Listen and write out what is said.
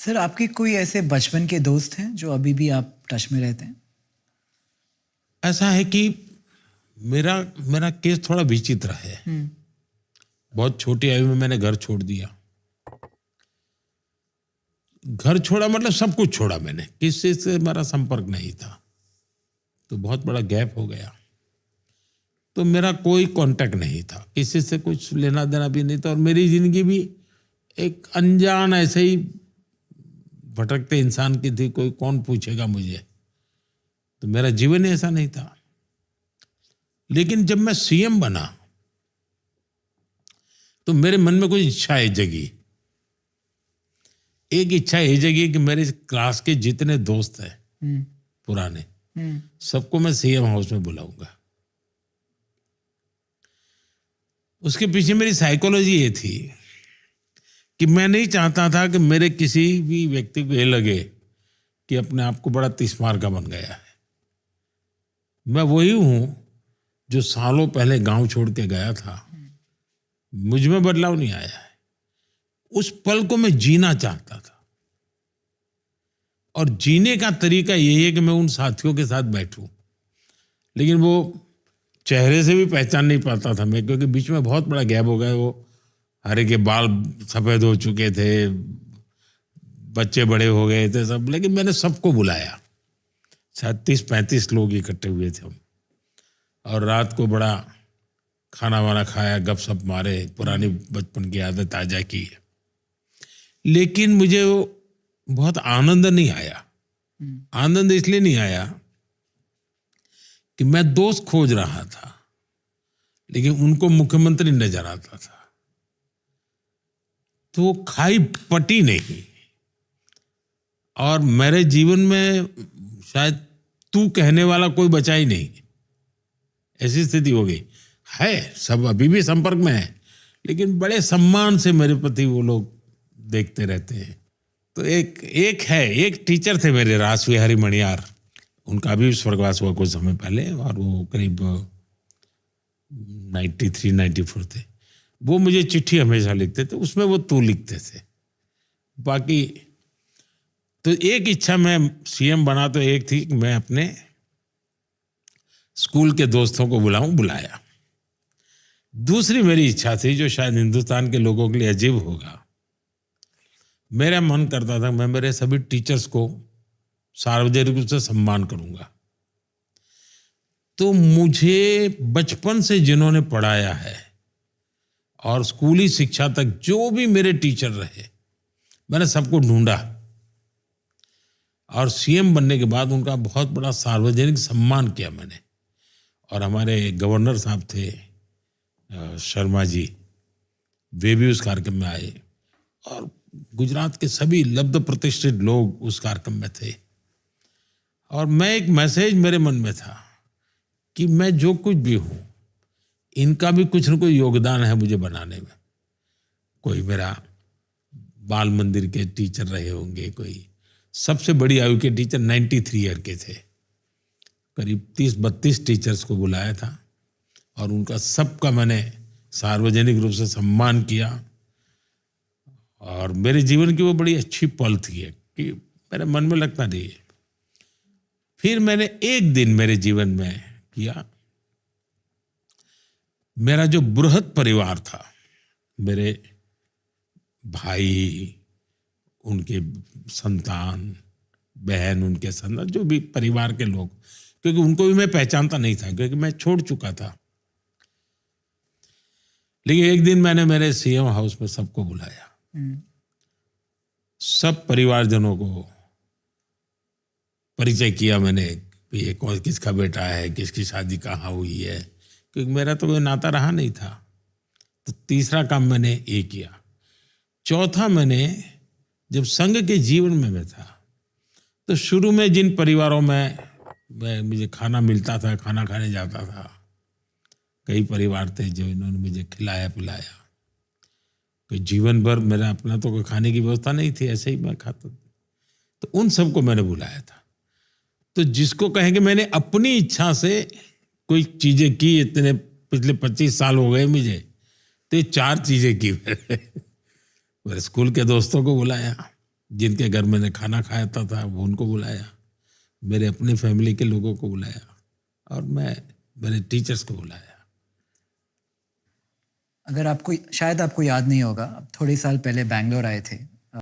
Sir, आपके कोई ऐसे बचपन के दोस्त हैं जो अभी भी आप टच में रहते हैं? ऐसा है कि मेरा मेरा केस थोड़ा विचित्र है। बहुत छोटी आयु में मैंने घर छोड़ दिया। घर छोड़ा मतलब सब कुछ छोड़ा मैंने, किसी से मेरा संपर्क नहीं था। तो बहुत बड़ा गैप हो गया। तो मेरा कोई कांटेक्ट नहीं था, किसी से कुछ लेना देना भी नहीं था, और मेरी जिंदगी भी एक अनजान ऐसे ही भटकते इंसान की थी। कोई कौन पूछेगा मुझे, तो मेरा जीवन ही ऐसा नहीं था। लेकिन जब मैं सीएम बना तो मेरे मन में कुछ इच्छाएं जगी। एक इच्छा ये जगी कि मेरे क्लास के जितने दोस्त हैं पुराने, सबको मैं सीएम हाउस में बुलाऊंगा। उसके पीछे मेरी साइकोलॉजी ये थी कि मैं नहीं चाहता था कि मेरे किसी भी व्यक्ति को ये लगे कि अपने आप को बड़ा तिस्मार का बन गया है। मैं वही हूं जो सालों पहले गांव छोड़ के गया था। मुझ में बदलाव नहीं आया है। उस पल को मैं जीना चाहता था, और जीने का तरीका यही है कि मैं उन साथियों के साथ बैठूं। लेकिन वो चेहरे से भी पहचान नहीं पाता था मैं, क्योंकि बीच में बहुत बड़ा गैप हो गया। वो हरे के बाल सफेद हो चुके थे, बच्चे बड़े हो गए थे सब। लेकिन मैंने सबको बुलाया, शायद 30-35 लोग इकट्ठे हुए थे हम, और रात को बड़ा खाना वाना खाया, गपशप मारे, पुरानी बचपन की आदत ताजा की। लेकिन मुझे वो बहुत आनंद नहीं आया। आनंद इसलिए नहीं आया कि मैं दोस्त खोज रहा था, लेकिन उनको मुख्यमंत्री नजर आता था। तो वो खाई पटी नहीं। और मेरे जीवन में शायद तू कहने वाला कोई बचा ही नहीं, ऐसी स्थिति हो गई है। सब अभी भी संपर्क में है, लेकिन बड़े सम्मान से मेरे प्रति वो लोग देखते रहते हैं। तो एक टीचर थे मेरे, रासविहारी मणियार। उनका भी स्वर्गवास हुआ कुछ समय पहले, और वो करीब 93-94 थे। वो मुझे चिट्ठी हमेशा लिखते थे, उसमें वो तू लिखते थे। बाकी तो एक इच्छा, मैं सीएम बना तो एक थी कि मैं अपने स्कूल के दोस्तों को बुलाया। दूसरी मेरी इच्छा थी, जो शायद हिंदुस्तान के लोगों के लिए अजीब होगा। मेरा मन करता था मैं मेरे सभी टीचर्स को सार्वजनिक रूप से सम्मान करूंगा। तो मुझे बचपन से जिन्होंने पढ़ाया है और स्कूली शिक्षा तक जो भी मेरे टीचर रहे, मैंने सबको ढूंढा, और सीएम बनने के बाद उनका बहुत बड़ा सार्वजनिक सम्मान किया मैंने। और हमारे गवर्नर साहब थे शर्मा जी, वे भी उस कार्यक्रम में आए, और गुजरात के सभी लब्ध प्रतिष्ठित लोग उस कार्यक्रम में थे। और मैं एक मैसेज मेरे मन में था कि मैं जो कुछ भी हूं, इनका भी कुछ न कुछ योगदान है मुझे बनाने में। कोई मेरा बाल मंदिर के टीचर रहे होंगे, कोई सबसे बड़ी आयु के टीचर 93 ईयर के थे। करीब 30-32 टीचर्स को बुलाया था, और उनका सबका मैंने सार्वजनिक रूप से सम्मान किया। और मेरे जीवन की वो बड़ी अच्छी पल थी कि मेरे मन में लगता नहीं है। फिर मैंने एक दिन मेरे जीवन में किया, मेरा जो बृहद परिवार था, मेरे भाई, उनके संतान, बहन, उनके संतान, जो भी परिवार के लोग, क्योंकि उनको भी मैं पहचानता नहीं था, क्योंकि मैं छोड़ चुका था। लेकिन एक दिन मैंने मेरे सीएम हाउस में सबको बुलाया, सब परिवारजनों को परिचय किया मैंने, ये कौन किसका बेटा है, किसकी शादी कहाँ हुई है, क्योंकि मेरा तो कोई नाता रहा नहीं था। तो तीसरा काम मैंने ये किया। चौथा, मैंने जब संघ के जीवन में मैं था, तो शुरू में जिन परिवारों में मुझे खाना मिलता था, खाना खाने जाता था, कई परिवार थे जो इन्होंने मुझे खिलाया पिलाया। कोई जीवन भर मेरा अपना तो कोई खाने की व्यवस्था नहीं थी, ऐसे ही मैं खाता था। तो उन सबको मैंने बुलाया था। तो जिसको कहेंगे मैंने अपनी इच्छा से कोई चीजें की, इतने पिछले 25 साल हो गए मुझे, तो ये 4 चीजें की। मेरे स्कूल के दोस्तों को बुलाया, जिनके घर मैंने खाना खाया था वो उनको बुलाया, मेरे अपने फैमिली के लोगों को बुलाया और मैं मेरे टीचर्स को बुलाया। अगर आपको शायद आपको याद नहीं होगा, आप थोड़े साल पहले बैंगलोर आए थे